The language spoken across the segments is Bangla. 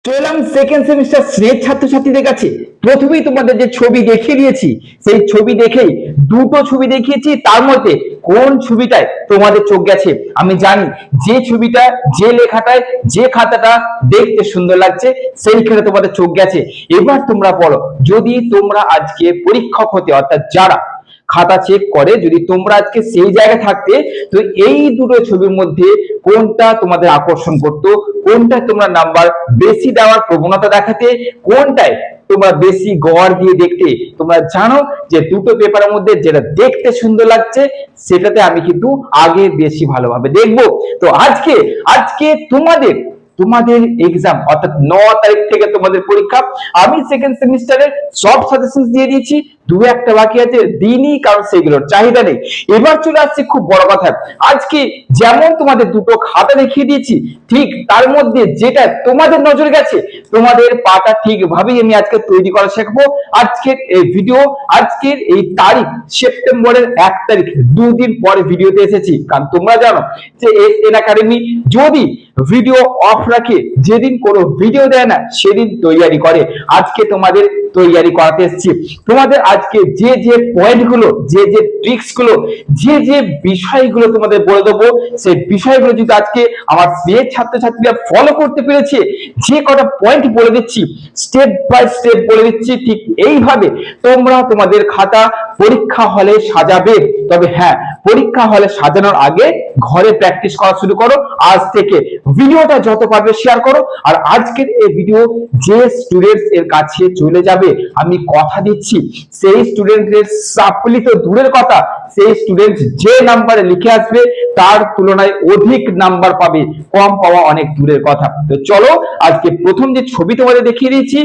চললাম সেকেন্ড সেমিস্টার স্নেহ ছাত্রছাত্রীদের কাছে। প্রথমেই তোমাদের যে ছবি দেখিয়ে দিয়েছি, সেই ছবি দেখেই দুটো ছবি দেখিয়েছি, তার মধ্যে কোন ছবিটায় তোমাদের চোখ গেছে আমি জানি। যে ছবিটা, যে লেখাটায়, যে খাতাটা দেখতে সুন্দর লাগছে সেইখানে তোমাদের চোখ গেছে। এবার তোমরা বলো, যদি তোমরা আজকে পরীক্ষক হতে, অর্থাৎ যারা খাতা চেক করে, যদি তোমরা আজকে সেই জায়গায় থাকতে, তো এই দুটো ছবির মধ্যে কোনটা তোমাদের আকর্ষণ করতো, কোনটায় তোমরা নাম্বার বেশি দেওয়ার প্রবণতা দেখাতে, কোনটায় তোমরা বেশি গড় দিয়ে দেখতে? তোমরা জানো যে দুটো পেপারের মধ্যে যেটা দেখতে সুন্দর লাগছে সেটাতে আমি কিন্তু আগে বেশি ভালোভাবে দেখবো। তো আজকে আজকে তোমাদের তোমাদের এক্সাম, অর্থাৎ 9 তারিখ থেকে তোমাদের পরীক্ষা। আমি সেকেন্ড সেমিস্টারের সব সাজেশন দিয়ে দিয়েছি, দু একটা বাকি আছে, দিনই, কারণ সেগুলোর চাহিদা নেই। এবার চলে আসছে খুব বড় কথা। আজকে যেমন তোমাদের দুটো খাতা দেখিয়ে দিয়েছি, ঠিক তার মধ্যে যেটা তোমাদের নজর গেছে, তোমাদের পাটা ঠিকভাবেই আমি আজকে তৈরি করা শেখাবো। আজকের এই ভিডিও, আজকের এই তারিখ সেপ্টেম্বরের 1 তারিখ, দুদিন পরে ভিডিওতে এসেছি। কারণ তোমরা জানো যে এসএন একাডেমি যদি ভিডিও অফ রাখে, যেদিন কোনো ভিডিও দেয় না সেদিন তৈরি করে। আজকে তোমাদের তৈরি করাতে এসেছি। তোমাদের আজকে যে যে পয়েন্ট গুলো, যে যে ট্রিক্স গুলো, যে যে বিষয়গুলো তোমাদের বলে দেবো, সেই বিষয়গুলো যদি আজকে আমার স্নেহের ছাত্রছাত্রীরা ফলো করতে পেরেছে, যে কটা পয়েন্ট বলে দিচ্ছি স্টেপ বাই স্টেপ বলে দিচ্ছি, ঠিক এইভাবে তোমরা তোমাদের খাতা পরীক্ষা হলে সাজাবে। তবে হ্যাঁ, পরীক্ষা হলে সাজানোর আগে ঘরে প্র্যাকটিস করা শুরু করো আজ থেকে। ভিডিওটা যত পারবে শেয়ার করো। আর আজকের এই ভিডিও যে স্টুডেন্টস এর কাছে চলে যাবে, আমি কথা দিচ্ছি সেই স্টুডেন্টের সাপ্লি তো দূরের কথা, সেই স্টুডেন্ট যে নাম্বারে লিখে আসবে তার তুলনায় অধিক নাম্বার পাবে, কম পাওয়া অনেক দূরের কথা। তো চলো, আজকে প্রথম যে ছবি তোমাদের দেখিয়ে দিয়েছি,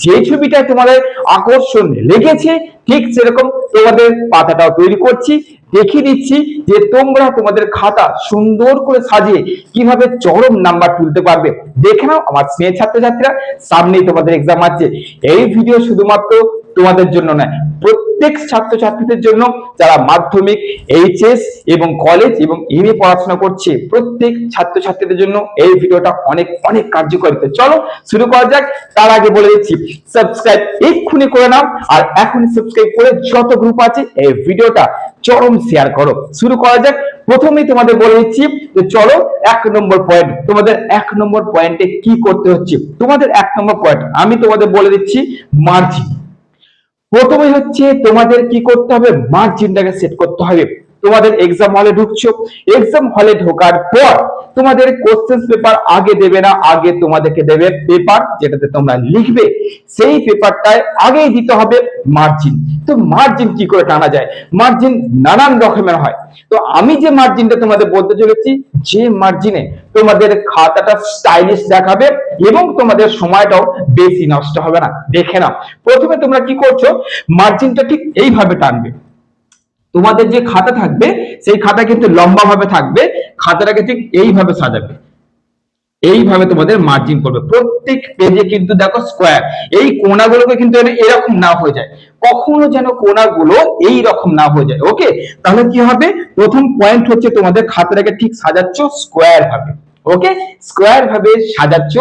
যে ছবিটা তোমাদের আকর্ষণ লেগেছে, ঠিক সেরকম তোমাদের পাতাটাও তৈরি করছি, দেখিয়ে দিচ্ছি যে তোমরা তোমাদের খাতা সুন্দর করে সাজিয়ে কিভাবে চরম নাম্বার তুলতে পারবে। দেখে নাও আমার স্নেহ ছাত্রছাত্রীরা, সামনেই তোমাদের এক্সাম আছে। এই ভিডিও শুধুমাত্র তোমাদের জন্য নয়, প্রত্যেক ছাত্রছাত্রীদের জন্য যারা মাধ্যমিক, এইচএস এবং কলেজ এবং এমএ পড়াশোনা করছে, প্রত্যেক ছাত্রছাত্রীদের জন্য এই ভিডিওটা অনেক অনেক কার্যকরী। চলো শুরু করা যাক। তার আগে বলে দিচ্ছি, সাবস্ক্রাইব এক্ষুনি করে নাও, আর এখনই সাবস্ক্রাইব করে যত গ্রুপ আছে এই ভিডিওটা চরম শেয়ার করো। শুরু করা যাক। প্রথমেই তোমাদের বলে দিচ্ছি যে চলো 1 নম্বর পয়েন্ট, তোমাদের 1 নম্বর পয়েন্টে কি করতে হচ্ছে। তোমাদের 1 নম্বর পয়েন্ট আমি তোমাদের বলে দিচ্ছি, মার্জিন। প্রথমেই হচ্ছে তোমাদের কি করতে হবে, মার্জিনটাকে সেট করতে হবে। তোমাদের এক্সাম হলে ঢুকছো, এক্সাম হলে ঢোকার পর তোমাদের কোশ্চেন পেপার আগে দেবে না, আগে তোমাদেরকে দেবে পেপার যেটাতে তোমরা লিখবে, সেই পেপারটায় আগেই দিতে হবে মার্জিন। তো মার্জিন কি করে টানা যায়? মার্জিন নানান রকমের হয়। তো আমি যে মার্জিনটা তোমাদের বলতে চলেছি, যে মার্জিনে তোমাদের খাতাটা স্টাইলিশ দেখাবে এবং তোমাদের সময়টাও বেশি নষ্ট হবে না। দেখে নাও, প্রথমে তোমরা কি করছো, মার্জিনটা ঠিক এইভাবে টানবে। তোমাদের যে খাতা থাকবে সেই খাতা কিন্তু লম্বা ভাবে থাকবে, খাতাটাকে ঠিক এইভাবে সাজাবে, এইভাবে তোমাদের মার্জিন করবে। প্রত্যেক পেজে কিন্তু দেখো স্কোয়ার, এই কোণাগুলোকে কিন্তু এরকম না হয়ে যায়, কখনো যেন কোণাগুলো এই রকম না হয়ে যায়। ওকে, তাহলে কি হবে, প্রথম পয়েন্ট হচ্ছে তোমাদের খাতাটাকে ঠিক সাজাচ্ছ স্কোয়ার ভাবে। ওকে, স্কোয়ার ভাবে সাজাচ্ছ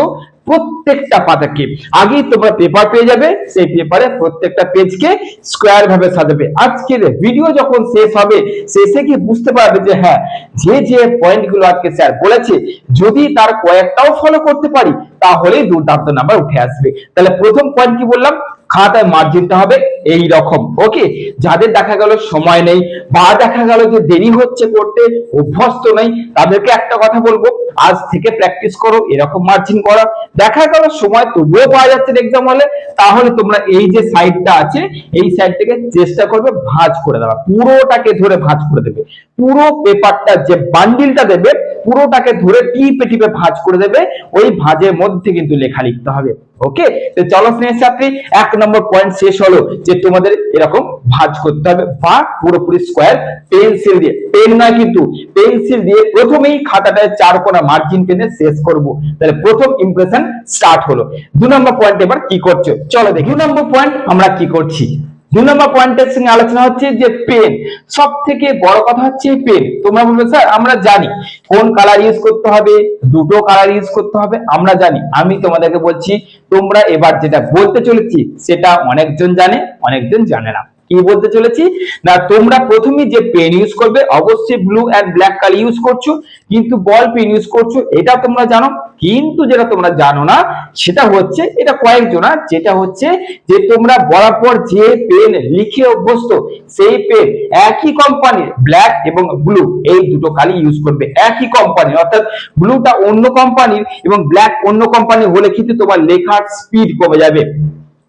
প্রত্যেকটা পাতাকে। আগেই তোমরা পেপার পেয়ে যাবে, সেই পেপারে প্রত্যেকটা পেজকে স্কোয়ার ভাবে সাজাবে। আজকের ভিডিও যখন শেষ হবে, শেষে গিয়ে বুঝতে পারবে যে হ্যাঁ, যে যে পয়েন্টগুলো আজকে স্যার বলেছে, যদি তার কয়েকটাও ফলো করতে পারি তাহলেই দুর্দান্ত নাম্বার উঠে আসবে। তাহলে প্রথম পয়েন্ট কি বললাম, খাতায় মার্জিনটা হবে এই রকম। ওকে, যাদের দেখা গেল সময় নেই বা দেখা গেল যে দেরি হচ্ছে করতে, অভ্যস্ত নেই, তাদেরকে একটা কথা বলবো, আজ থেকে প্র্যাকটিস করো এরকম মার্জিন করা। দেখা গেল সময় তবুও পাওয়া যাচ্ছে এক্সাম হলে, তাহলে তোমরা এই যে সাইডটা আছে, এই সাইড থেকে চেষ্টা করবে ভাঁজ করে দেওয়া, পুরোটাকে ধরে ভাঁজ করে দেবে। পুরো পেপারটা যে বান্ডিলটা দেবে পুরোটাকে ধরে টিপে টিপে ভাঁজ করে দেবে, ওই ভাঁজের মধ্যে কিন্তু লেখা লিখতে হবে। ওকে, তো চলো স্নেহের ছাত্রী, 1 নম্বর পয়েন্ট শেষ হলো যে তোমাদের এরকম ভাঁজ করতে হবে বা পুরোপুরি স্কোয়ার পেন্সিল দিয়ে, পেন নয় কিন্তু পেন্সিল দিয়ে প্রথমেই খাতাটায় 4 কোণা মার্জিন টেনে শেষ করব। তাহলে প্রথম ইমপ্রেশন স্টার্ট হলো। 2 নম্বর পয়েন্ট এবার কি করছো চলো দেখি। 2 নম্বর পয়েন্ট আমরা কি করছি, 2 নম্বর পয়েন্টের সঙ্গে আলোচনা হচ্ছে যে পেন। সব থেকে বড় কথা হচ্ছে পেন। তোমরা বলবে স্যার আমরা জানি কোন কালার ইউজ করতে হবে, দুটো কালার ইউজ করতে হবে, আমরা জানি। আমি তোমাদেরকে বলছি, তোমরা এবার যেটা বলতে চলেছি সেটা অনেকজন জানে, অনেকজন জানে না। কি বলতে চলেছি না, তোমরা প্রথমে যে পেন ইউজ করবে অবশ্যই blue and black colour use করছো, কিন্তু বল পেন ইউজ করছো, এটা তোমরা জানো। কিন্তু যেটা তোমরা জানো না সেটা হচ্ছে, এটা কয়েকজনা, যেটা হচ্ছে যে তোমরা বরাবর যে পেন লিখে অভ্যস্ত সেই পেন একই কোম্পানির ব্ল্যাক এবং ব্লু এই দুটো কালি ইউজ করবে, একই কোম্পানির। অর্থাৎ ব্লুটা অন্য কোম্পানির এবং ব্ল্যাক অন্য কোম্পানির হলে কিন্তু তোমার লেখার স্পিড কমে যাবে।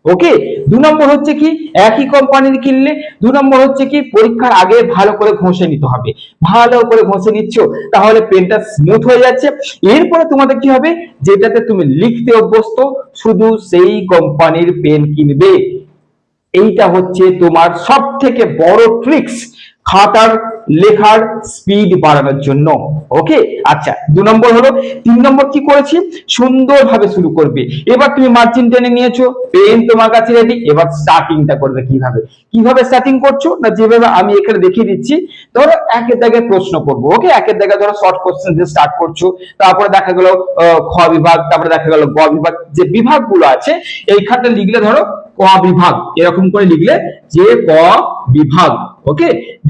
ওকে, 2 নম্বর হচ্ছে কি, একই কোম্পানির কিনলে 2 নম্বর হচ্ছে কি, পরীক্ষার আগে ভালো করে ঘষে নিতে হবে। ভালো করে ঘষে নিচ্ছ তাহলে পেনটা স্মুথ হয়ে যাচ্ছে। এরপরে তোমাদের কি হবে, যেটাতে তুমি লিখতে অভ্যস্ত শুধু সেই কোম্পানির পেন কিনবে। এইটা হচ্ছে তোমার সব থেকে বড় ট্রিক্স খাতার লেখার স্পিড বাড়ানোর জন্য। ওকে, আচ্ছা 2 নম্বর হলো। 3 নম্বর কি করেছি, সুন্দরভাবে শুরু করবে। এবার তুমি মার্জিন টেনে নিয়েছো, পেন তোমার কাছে রেডি, এবার স্টার্টিংটা করবে। কিভাবে কিভাবে স্টার্টিং করছো না, যেভাবে আমি এখানে দেখিয়ে দিচ্ছি। ধরো একের জায়গায় প্রশ্ন করবো, ওকে, একের জায়গায় ধরো শর্ট কোশ্চেন দিয়ে স্টার্ট করছো, তারপরে দেখা গেল খ বিভাগ, তারপরে দেখা গেল গ বিভাগ, যে বিভাগগুলো আছে এইখানটা লিখলে ধরো ক বিভাগ, এরকম করে লিখলে যে ক বিভাগ। ওকে,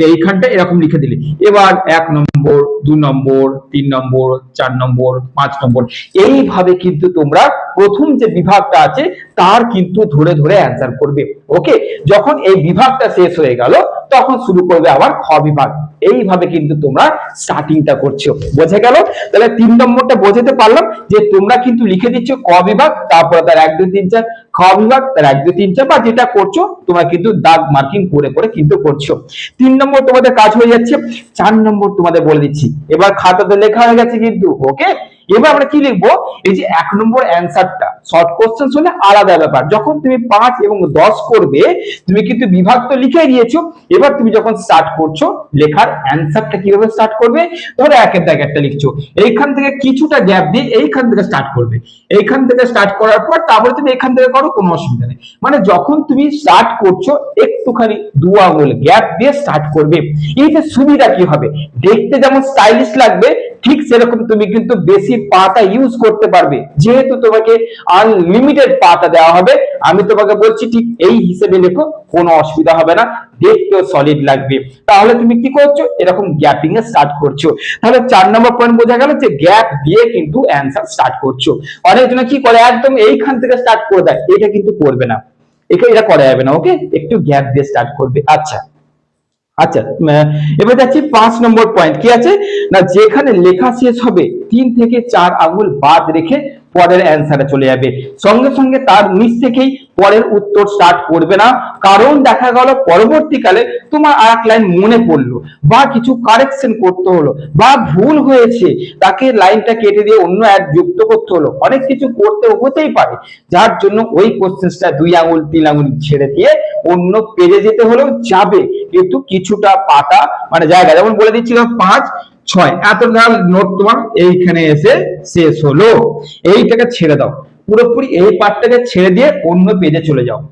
এইখানটা এরকম লিখে দিলে এবার 1 নম্বর, 2 নম্বর, 3 নম্বর, 4 নম্বর, 5 নম্বর, এইভাবে কিন্তু তোমরা প্রথম যে বিভাগটা আছে তার কিন্তু ধরে ধরে অ্যান্সার করবে। ওকে, যখন এই বিভাগটা শেষ হয়ে গেল তখন শুরু করবে আবার খ বিভাগ। এইভাবে কিন্তু তোমরা স্টার্টিংটা করছো। বোঝা গেল? তাহলে 3 নম্বরটা বোঝাতে পারলাম যে তোমরা কিন্তু লিখে দিচ্ছ ক বিভাগ, তারপরে তার 1 2 3 4, খ বিভাগ তার 1 2 3 4, বা যেটা করছো তোমরা কিন্তু দাগ মার্কিং করে করে কিন্তু করছো। 3 নম্বর তোমাদের কাজ হয়ে যাচ্ছে। 4 নম্বর তোমাদের বলে দিচ্ছি, এবার খাতাতে লেখা হয়ে গেছে কিন্তু। ওকে, এবার আমরা কি লিখবো, এই যে 1 নম্বর অ্যান্সারটা শর্ট কোশ্চেন হলে আলাদা ব্যাপার, যখন তুমি 5 এবং 10 করবে তুমি কিন্তু বিভাগ তো লিখে দিয়েছো, এবার তুমি যখন স্টার্ট করছো লেখার অ্যান্সারটা কিভাবে স্টার্ট করবে, ধরো একের দাগে একটা লিখছো, এইখান থেকে কিছুটা গ্যাপ দিয়ে এইখান থেকে স্টার্ট করবে। এইখান থেকে স্টার্ট করার পর তারপরে তুমি এখান থেকে করো, কোনো অসুবিধা নেই। মানে যখন তুমি স্টার্ট করছো একটুখানি 2 আঙুল গ্যাপ দিয়ে স্টার্ট করবে। এইটা সুবিধা কি হবে, দেখতে যেমন স্টাইলিশ লাগবে ঠিক সেরকম তুমি কিন্তু বেশি পাতা ইউজ করতে পারবে, যেহেতু তোমাকে আনলিমিটেড পাতা দেওয়া হবে। আমি তোমাকে বলছি ঠিক এই হিসেবে লেখো, কোনো অসুবিধা হবে না, দেখতেও সলিড লাগবে। তাহলে তুমি কি করছো, এরকম গ্যাপিং এ স্টার্ট করছো। তাহলে 4 নম্বর পয়েন্ট বোঝা গেল যে গ্যাপ দিয়ে কিন্তু অ্যান্সার স্টার্ট করছো। অনেকজন কি করে একদম এইখান থেকে স্টার্ট করে দেয়, এটা কিন্তু করবে না, এটা করা যাবে না। ওকে, একটু গ্যাপ দিয়ে স্টার্ট করবে। আচ্ছা আচ্ছা, এবার যাচ্ছি 5 নম্বর পয়েন্ট। কি আছে না, যেখানে লেখা শেষ হবে 3 থেকে 4 আঙুল বাদ রেখে পরের অ্যান্সারে চলে যাবে। সঙ্গে সঙ্গে তার নিচ থেকেই পরের উত্তর স্টার্ট করবে না, কারণ দেখা গেল পরবর্তীকালে তোমার আর এক লাইন মনে পড়লো, বা কিছু কারেকশন করতে হলো, বা ভুল হয়েছে তাকে লাইনটা কেটে দিয়ে অন্য অ্যাড যুক্ত করতে হলো, অনেক কিছু করতে হতেই পারে, যার জন্য ওই কোশ্চেনটা 2 আঙুল 3 আঙুল ছেড়ে দিয়ে অন্য পেজে যেতে হলেও যাবে, কিন্তু কিছুটা পাতা মানে জায়গা, যেমন বলে দিচ্ছিল 5 6 এত নোট তোমার এইখানে এসে শেষ হলো, এইটাকে ছেড়ে দাও, পুরোপুরি এই পার্টটাকে ছেড়ে দিয়ে অন্য পেজে চলে যাও।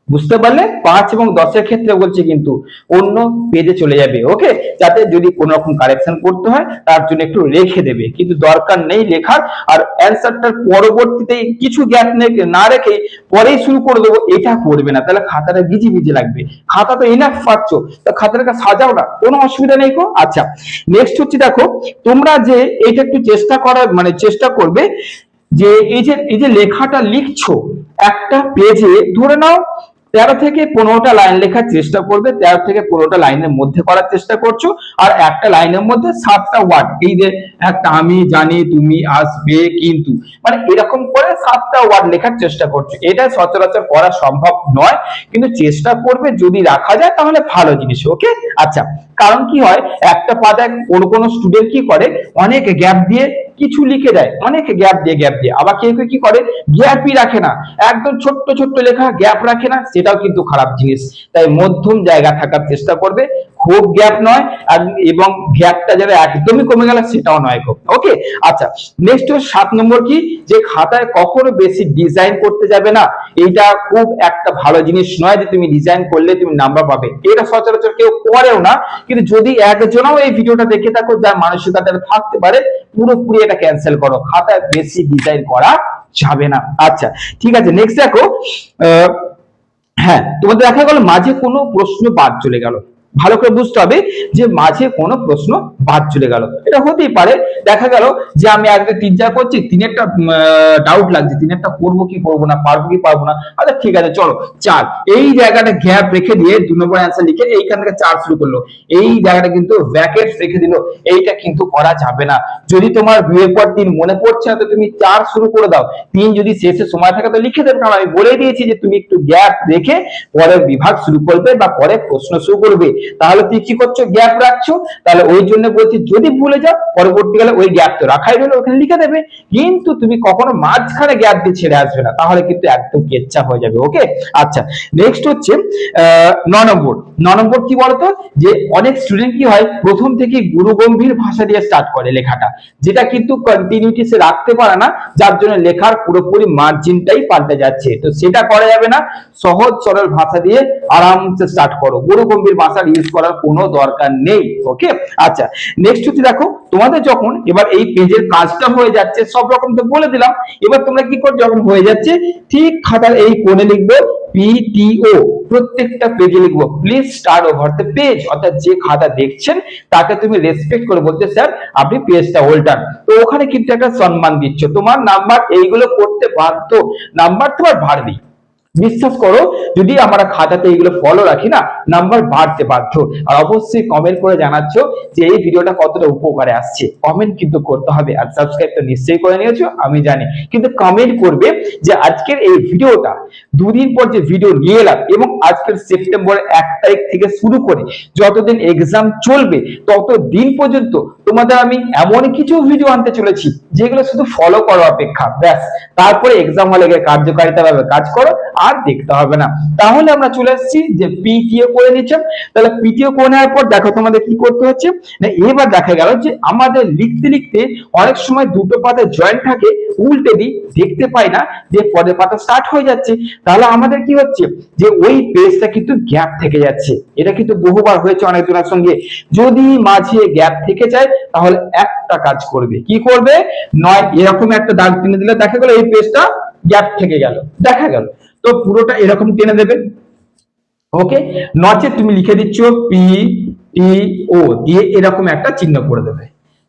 বুঝতে পারলে? 5 এবং 10 এর ক্ষেত্রে বলছে কিন্তু অন্য পেজে চলে যাবে। ওকে, যাতে যদি কোনো রকম কারেকশন করতে হয় তার জন্য একটু রেখে দেবে, কিন্তু দরকার নেই লেখার। আর অ্যান্সারটার পরবর্তীতে কিছু গ্যাপ না রেখে পরেই শুরু করে দেবো, এটা করবে না, তাহলে খাতাটা ভিজি ভিজি লাগবে। খাতা তো এনাফ পাচ্ছ, তো খাতাটাকে সাজাও না, কোনো অসুবিধা নেই গো। আচ্ছা, নেক্সট হচ্ছে দেখো, তোমরা যে এইটা একটু চেষ্টা করার মানে চেষ্টা করবে যে এই যে লেখাটা লিখছো একটা পেজে ধরে নাও 13 থেকে 15টা লাইন লেখার চেষ্টা করবে, 13 থেকে 15টা লাইনের মধ্যে করার চেষ্টা করছো, আর একটা লাইনের মধ্যে 7টা ওয়ার্ড, এই যে একটা আমি জানি, তুমি, আসবে, কিন্তু, মানে এরকম করে 7টা ওয়ার্ড লেখার চেষ্টা করছো। এটা সচরাচর করা সম্ভব নয়, কিন্তু চেষ্টা করবে, যদি রাখা যায় তাহলে ভালো জিনিস। ওকে, আচ্ছা, কারণ কি হয় একটা পাতায় কোনো স্টুডেন্ট কি করে অনেক গ্যাপ দিয়ে কিছু লিখে দেয়, অনেক গ্যাপ দিয়ে, আবার কেউ কেউ কি করে গ্যাপই রাখে না, একদম ছোট্ট ছোট্ট লেখা গ্যাপ রাখে না, সেটাও কিন্তু খারাপ জিনিস। তাই মধ্যম জায়গা থাকার চেষ্টা করবে, খুব গ্যাপ নয়, এবং গ্যাপটা যেন একদমই কমে গেল সেটাও নয় খুব। ওকে, আচ্ছা নেক্সট 7 নম্বর কি, যে খাতায় কখনো বেশি ডিজাইন করতে যাবে না। এইটা খুব একটা ভালো জিনিস নয় যে তুমি ডিজাইন করলে তুমি নাম্বার পাবে, এটা সচরাচর কেউ করেও না। কিন্তু যদি একজনও এই ভিডিওটা দেখে থাকো যার মানসিকতা থাকতে পারে, পুরোপুরি এটা ক্যান্সেল করো, খাতায় বেশি ডিজাইন করা যাবে না। আচ্ছা ঠিক আছে, নেক্সট দেখো, হ্যাঁ তোমাদের দেখা গেল মাঝে কোনো প্রশ্ন বাদ চলে গেল। ভালো করে বুঝতে হবে যে মাঝে কোনো প্রশ্ন বাদ চলে গেল, এটা হতেই পারে। দেখা গেল যে আমি আজকে 3-4 করছি, 3-এরটা ডাউট লাগছে, 3-এরটা করবো কি করবো না, পারবো কি পারবো না। আচ্ছা ঠিক আছে চলো 4, এই জায়গাটা গ্যাপ রেখে দিয়ে 2 নম্বর অ্যান্সার লিখে এইখান থেকে 4 শুরু করলো, এই জায়গাটা কিন্তু ব্র্যাকেট রেখে দিল, এইটা কিন্তু করা যাবে না। যদি তোমার 2 এর পর 3 মনে পড়ছে না তো তুমি 4 শুরু করে দাও, 3 যদি শেষে সময় থাকে তো লিখে দেবে, কারণ আমি বলে দিয়েছি যে তুমি একটু গ্যাপ রেখে পরের বিভাগ শুরু করবে বা পরের প্রশ্ন শুরু করবে। তাহলে তুই কি করছো, গ্যাপ রাখছো, তাহলে ওই জন্য বলছি যদি ভুলে যাও পরবর্তীকালে ওই গ্যাপ তো রাখাই রইলো, ওখানে লিখে দেবে, কিন্তু তুমি কখনো মাঝখানে গ্যাপ দিয়ে ছেড়ে আসবে না, তাহলে কিন্তু একদম কেচ্ছা হয়ে যাবে। ওকে, আচ্ছা নেক্সট হচ্ছে 9 নম্বর। 9 নম্বর কি বলতো, যে অনেক স্টুডেন্ট কি হয় প্রথম থেকে গুরুগম্ভীর ভাষা দিয়ে স্টার্ট করে লেখাটা, যেটা কিন্তু কন্টিনিউটি সে রাখতে পারে না, যার জন্য লেখার পুরোপুরি মার্জিনটাই পাল্টে যাচ্ছে। তো সেটা করা যাবে না, সহজ সরল ভাষা দিয়ে আরামসে স্টার্ট করো, গুরুগম্ভীর ভাষা ইউজ করার কোনো দরকার নেই। ওকে, আচ্ছা নেক্সট হচ্ছে দেখো, তোমাদের যখন এবার এই পেজের কাজটা হয়ে যাচ্ছে, সব রকম তো বলে দিলাম, এবার তোমরা কি করো, যখন হয়ে যাচ্ছে ঠিক খাতার এই কোণে লিখবে পিটিও, প্রত্যেকটা পেজে লিখবো please start over the page, অর্থাৎ যে খাতা দেখছেন তাকে তুমি রেসপেক্ট করে বলতে স্যার আপনি পেজটা উল্টান, তো ওখানে কিন্তু একটা সম্মান দিচ্ছ, তোমার নাম্বার এইগুলো করতে বাধ্য, নাম্বার তোমার বাড়বেই। বিশ্বাস করো, যদি আমরা খাতাতে এইগুলো ফলো রাখি না, নাম্বার বাড়তে বাধ্য। আর অবশ্যই কমেন্ট করে জানাচ্ছ যে এই ভিডিওটা কতটা উপকারে আসছে, কমেন্ট কিন্তু করতে হবে। আর সাবস্ক্রাইব তো নিশ্চয়ই করে নিয়েছো আমি জানি, কিন্তু কমেন্ট করবে যে আজকের এই ভিডিওটা 2 দিন পর যে ভিডিও নিয়ে এলাম, এবং আজকের সেপ্টেম্বরের 1 তারিখ থেকে শুরু করে যতদিন এক্সাম চলবে ততদিন পর্যন্ত তোমাদের আমি এমন কিছু ভিডিও আনতে চলেছি যেগুলো শুধু ফলো করার অপেক্ষা, ব্যাস তারপরে এক্সাম হলে গিয়ে কার্যকারিতা ভাবে কাজ করো, আর দেখতে হবে না। তাহলে আমরা চলে আসছি যে পিটিও করে নিচ্ছেন, তাহলে পিটিও করে নেওয়ার পর দেখো তোমাদের কি করতে হচ্ছে না, এবার দেখা গেল যে আমাদের লিখতে লিখতে অনেক সময় দুটো পাতা জয়েন্ট থাকে, উল্টে দিই দেখতে পাই না যে পরের পাতা স্টার্ট হয়ে যাচ্ছে, তাহলে আমাদের কি হচ্ছে যে ওই পেজটা কিন্তু গ্যাপ থেকে যাচ্ছে। এটা কিন্তু বহুবার হয়েছে অনেকজনের সঙ্গে, যদি মাঝে গ্যাপ থেকে যায় তাহলে একটা কাজ করবে, কি করবে, নয় এরকম একটা দাগ টেনে দিলে দেখা গেল এই পেজটা গ্যাপ থেকে গেল, দেখা গেল, তো পুরোটা এরকম টেনে দেবে। ওকে, নচে তুমি লিখে দিচ্ছ পি টি ও দিয়ে এরকম একটা চিহ্ন করে দেবে।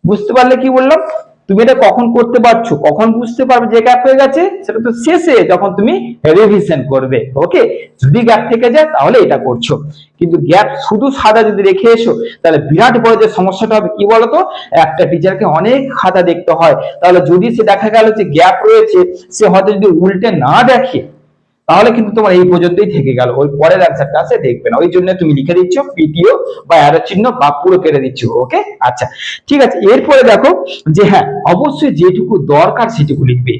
বুঝতে পারলে কি বললাম, তুমি এটা কখন করতে পারছো, কখন বুঝতে পারবে যে গ্যাপ হয়ে গেছে, সেটা তো শেষে যখন তুমি রিভিশন করবে। ওকে, যদি গ্যাপ থেকে যায় তাহলে এটা করছো, কিন্তু গ্যাপ শুধু সাদা যদি রেখে এসো তাহলে বিরাট বড় যে সমস্যাটা হবে কি বলতো, একটা টিচারকে অনেক খাতা দেখতে হয়, তাহলে যদি সে দেখা গেল যে গ্যাপ রয়েছে, সে হয়তো যদি উল্টে না দেখে তাহলে কিন্তু তোমার এই পর্যন্তই থেকে গেল, ওই পরের অ্যান্সারটা আছে দেখবে না, ওই জন্য তুমি লিখে দিচ্ছ পিটিও বা অ্যারো চিহ্ন বা পুরো কেটে দিচ্ছ। ওকে, আচ্ছা ঠিক আছে, এরপরে দেখো যে হ্যাঁ অবশ্যই যেটুকু দরকার সেটুকু লিখবে,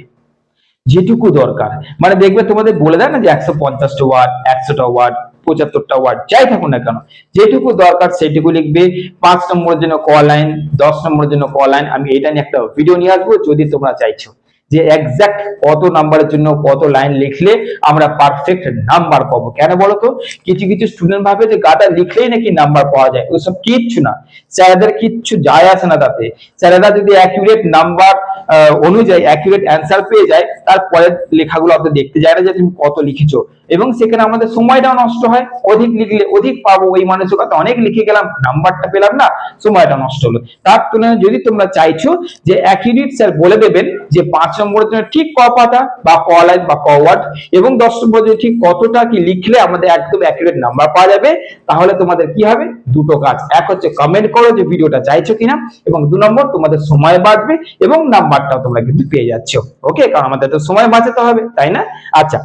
যেটুকু দরকার, মানে দেখবে তোমাদের বলে দেয় না যে 150টা ওয়ার্ড, 100টা ওয়ার্ড, 75টা ওয়ার্ড যাই থাকুন না কেন, যেটুকু দরকার সেটুকু লিখবে। 5 নম্বরের জন্য ক লাইন, 10 নম্বরের জন্য ক লাইন, আমি এটা নিয়ে একটা ভিডিও নিয়ে আসবো যদি তোমরা চাইছো যে এক্সাক্ট কত নাম্বারের জন্য কত লাইন লিখলে আমরা পারফেক্ট নাম্বার পাবো। কেন বলতো, কিছু কিছু স্টুডেন্ট ভাবে যে গাদা লিখলেই নাকি নাম্বার পাওয়া যায়, ওইসব কিচ্ছু না, স্যারদের কিচ্ছু যায় আসে না তাতে। স্যারেরা যদি অ্যাকুরেট নাম্বার অনুযায়ী অ্যাকুরেট অ্যান্সার পেয়ে যায়, তারপরে লেখাগুলো আপনি দেখতে যায় না যে তুমি কত লিখেছো, এবং সেখানে আমাদের সময়টাও নষ্ট হয়, অধিক লিখলে অধিক পাবো ওই মানসিকতা, অনেক লিখে গেলাম নাম্বারটা পেলাম না, সময়টা নষ্ট হলো। তার তুলনায় যদি তোমরা চাইছো যে অ্যাকুরেট স্যার বলে দেবেন যে 5 নম্বরের জন্য ঠিক ক পাতা বা ক লাইন বা ক ওয়ার্ড, এবং 10 নম্বরের জন্য ঠিক কতটা কি লিখলে আমাদের একদম অ্যাকুরেট নাম্বার পাওয়া যাবে, তাহলে তোমাদের কি হবে, দুটো কাজ, এক হচ্ছে কমেন্ট করো যে ভিডিওটা চাইছো কিনা, এবং 2 নম্বর তোমাদের সময় বাঁচবে এবং নাম্বারটাও তোমরা কিন্তু পেয়ে যাচ্ছ। ওকে, কারণ আমাদের তো সময় বাঁচাতে হবে, তাই না? আচ্ছা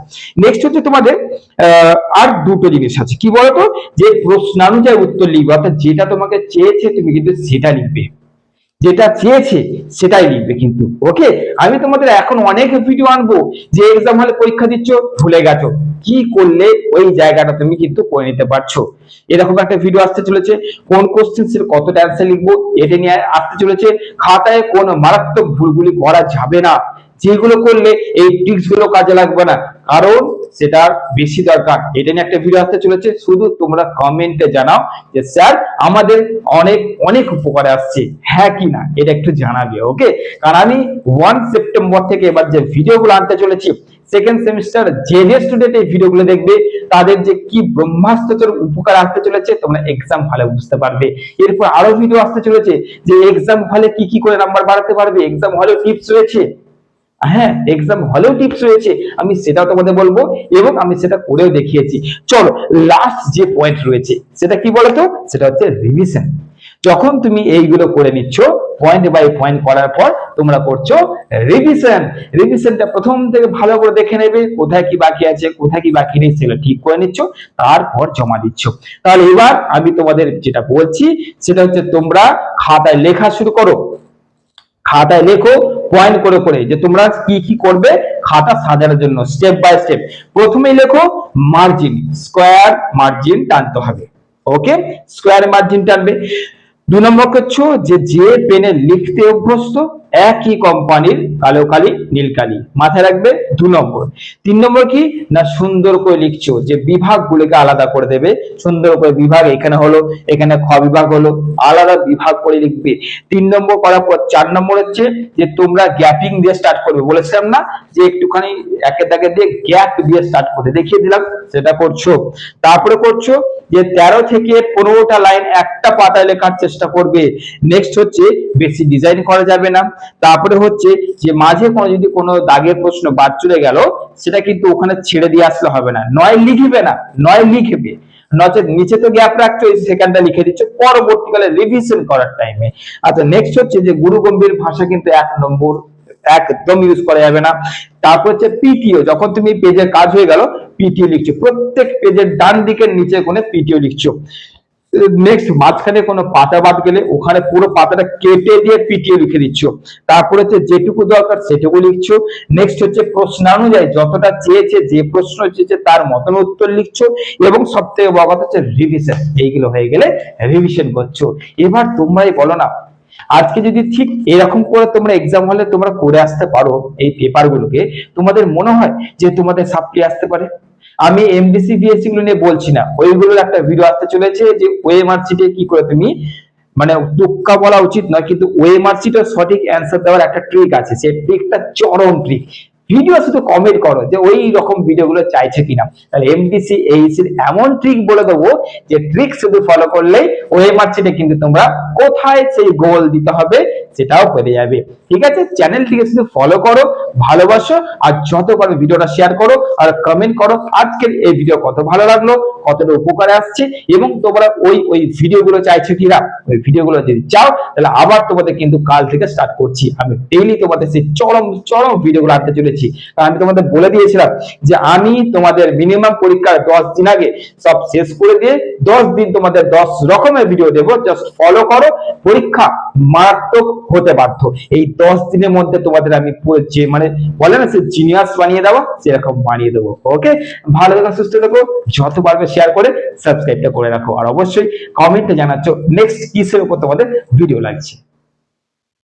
নেক্সট হচ্ছে তোমাদের আর দুটো জিনিস আছে, কি বলতো, যে প্রশ্নানুযায়ী উত্তর লিখবে, অর্থাৎ যেটা তোমাকে চেয়েছে তুমি কিন্তু সেটা লিখবে, যেটা চেয়েছে সেটাই লিখবে কিন্তু। ওকে, আমি তোমাদের এখন অনেক ভিডিও আনবো যে এক্সাম হলে পরীক্ষা দিচ্ছ ভুলে গেছো, কি করলে ওই জায়গাটা তুমি কিন্তু করে নিতে পারছো। এরকম একটা ভিডিও আসতে চলেছে, কোন কোশ্চেন কতটা অ্যান্সার লিখবো এটা নিয়ে আসতে চলেছে। খাতায় কোন মারাত্মক ভুলগুলি করা যাবে না, যেগুলো করলে এই ট্রিক্স গুলো কাজে লাগবে না, কারণ সেটা বেশি দরকার। এটা নিয়ে একটা ভিডিও আসতে চলেছে, শুধু তোমরা কমেন্টে জানাও যে স্যার আমাদের অনেক অনেক উপকারে আসছে, হ্যাঁ কি না এটা একটু জানাবে। ওকে, কারণ আমি 1 সেপ্টেম্বর থেকে এবার যে ভিডিওগুলো আনতে চলেছি, সেকেন্ড সেমিস্টার যে যে স্টুডেন্ট এই ভিডিওগুলো দেখবে তাদের যে কি ব্রহ্মাস্ত্র উপকার আসতে চলেছে তোমরা এক্সাম হলে বুঝতে পারবে। এরপর আরো ভিডিও আসতে চলেছে যে এক্সাম হলে কি কি করে নাম্বার বাড়াতে পারবে, এক্সাম হলে টিপস রয়েছে। হ্যাঁ, এক্সাম হলেও টিপস রয়েছে, আমি সেটাও তোমাদের বলবো এবং আমি সেটা করেও দেখিয়েছি। চলো, লাস্ট যে পয়েন্ট রয়েছে সেটা কি বলতো, সেটা হচ্ছে রিভিশন। যখন তুমি এইগুলো করে নিচ্ছ পয়েন্ট বাই পয়েন্ট করার পর তোমরা করছো রিভিশন। রিভিশনটা প্রথম থেকে ভালো করে দেখে নেবে, কোথায় কি বাকি আছে কোথায় কি বাকি নেই সেটা ঠিক করে নিচ্ছ, তারপর জমা দিচ্ছ। তাহলে এবার আমি তোমাদের যেটা বলছি সেটা হচ্ছে তোমরা খাতায় লেখা শুরু করো। খাতায় লেখো পয়েন্ট করে করে যে তোমরা কি কি করবে খাতা সাজানোর জন্য, স্টেপ বাই স্টেপ। প্রথমেই লেখো মার্জিন, স্কোয়ার মার্জিন টানতে হবে। ওকে, স্কোয়ার মার্জিন টানবে। 2 নম্বর করছো যে যে পেনে লিখতে অভ্যস্ত একই কোম্পানির কালো কালি নীল কালি, মাথায় রাখবে 2 নম্বর। 3 নম্বর কি না সুন্দর করে লিখছো, যে বিভাগগুলোকে আলাদা করে দেবে, সুন্দর করে বিভাগ এখানে হলো এখানে খ বিভাগ হলো, আলাদা বিভাগ করে লিখবে। 3 নম্বর করার পর 4 নম্বর হচ্ছে যে তোমরা গ্যাপিং দিয়ে স্টার্ট করবে, বলেছিলাম না যে একটুখানি একের দাগে দিয়ে গ্যাপ দিয়ে স্টার্ট করতে, দেখিয়ে দিলাম সেটা করছো। তারপরে করছো যে 13 থেকে 15টা লাইন একটা পাতায় লেখার চেষ্টা করবে। নেক্সট হচ্ছে বেশি ডিজাইন করা যাবে না। তারপরে হচ্ছে যে মাঝে কোনো যদি কোনো দাগের প্রশ্ন বাদ চলে গেল সেটা কিন্তু ওখানে ছেড়ে দিয়ে আসলে হবে না, নয় লিখবে না নয় লিখবে, নচেত নিচে তো গ্যাপ রাখছো সেখানটা লিখে দিচ্ছ পরবর্তীকালে রিভিশন করার টাইমে। আচ্ছা, নেক্সট হচ্ছে যে গুরু গম্ভীর ভাষা কিন্তু 1 নম্বর একদম ইউজ করা যাবে না। তারপর হচ্ছে পিটিও, যখন তুমি পেজের কাজ হয়ে গেল পিটিও লিখছো, প্রত্যেক পেজের ডান দিকের নিচে কোণে পিটিও লিখছো। নেক্সট মাঝখানে কোনো পাতা বাদ গেলে ওখানে পুরো পাতাটা কেটে দিয়ে পিটিয়ে লিখে দিচ্ছ। তারপরে হচ্ছে যেটুকু দরকার সেটুকু লিখছো। নেক্সট হচ্ছে প্রশ্নানুযায়ী যতটা চেয়েছে, যে প্রশ্ন চেয়েছে তার মতন উত্তর লিখছো। এবং সব থেকে বড় কথা হচ্ছে রিভিশন। এইগুলো হয়ে গেলে রিভিশন করছো। এবার তোমরাই বলো না, আজকে যদি ঠিক এরকম করে তোমরা এক্সাম হলে তোমরা করে আসতে পারো এই পেপার গুলোকে, তোমাদের মনে হয় যে তোমাদের সাপ্লি আসতে পারে? আমি এমডিসি বিএসসি গুলো নিয়ে বলছি না, ওইগুলোর একটা ভিডিও আসতে চলেছে যে ওএমআর শিটে কি করে তুমি, মানে তুক্কা বলা উচিত নয় কিন্তু ওএমআর শিটের সঠিক অ্যান্সার দেওয়ার একটা ট্রিক আছে, সেই ট্রিকটা চরম ট্রিক। ভিডিও শুধু কমেন্ট করো যে ওই রকম ভিডিওগুলো চাইছে কিনা, তাহলে এমডিসি এইসির এমন ট্রিক বলে দেবো যে ট্রিক শুধু ফলো করলেই ওএমআর শিটে কিন্তু তোমরা কোথায় সেই গোল দিতে হবে সেটাও পেরে যাবে। ঠিক আছে, চ্যানেলটিকে শুধু ফলো করো, ভালোবাসো, আর যত পারো ভিডিওটা শেয়ার করো আর কমেন্ট করো আজকের এই ভিডিও কত ভালো লাগলো, কতটা উপকারে আসছে, এবং তোমরা ওই ভিডিওগুলো চাইছো কিনা। ওই ভিডিওগুলো যদি চাও তাহলে আবার তোমাদের কিন্তু কাল থেকে স্টার্ট করছি, আমি ডেইলি তোমাদের সেই চরম চরম ভিডিওগুলো আনতে চলেছি। কারণ আমি তোমাদের বলে দিয়েছিলাম যে আমি তোমাদের মিনিমাম পরীক্ষার 10 দিন আগে সব শেষ করে দিয়ে 10 দিন তোমাদের 10 রকমের ভিডিও দেবো, জাস্ট ফলো করো, পরীক্ষা মারাত্মক হতে বাধ্য। এই 10 দিনের মধ্যে তোমাদের আমি পুরো যে মানে বলে না সে জিনিয়াস বানিয়ে দেওয়া, সেরকম বানিয়ে দেবো। ওকে, ভালো থেকো, সুস্থ থেকো, যত পারবে শেয়ার করে সাবস্ক্রাইবটা করে রাখো, আর অবশ্যই কমেন্টে জানাচ্ছ নেক্সট কিসের উপর তোমাদের ভিডিও লাগছে।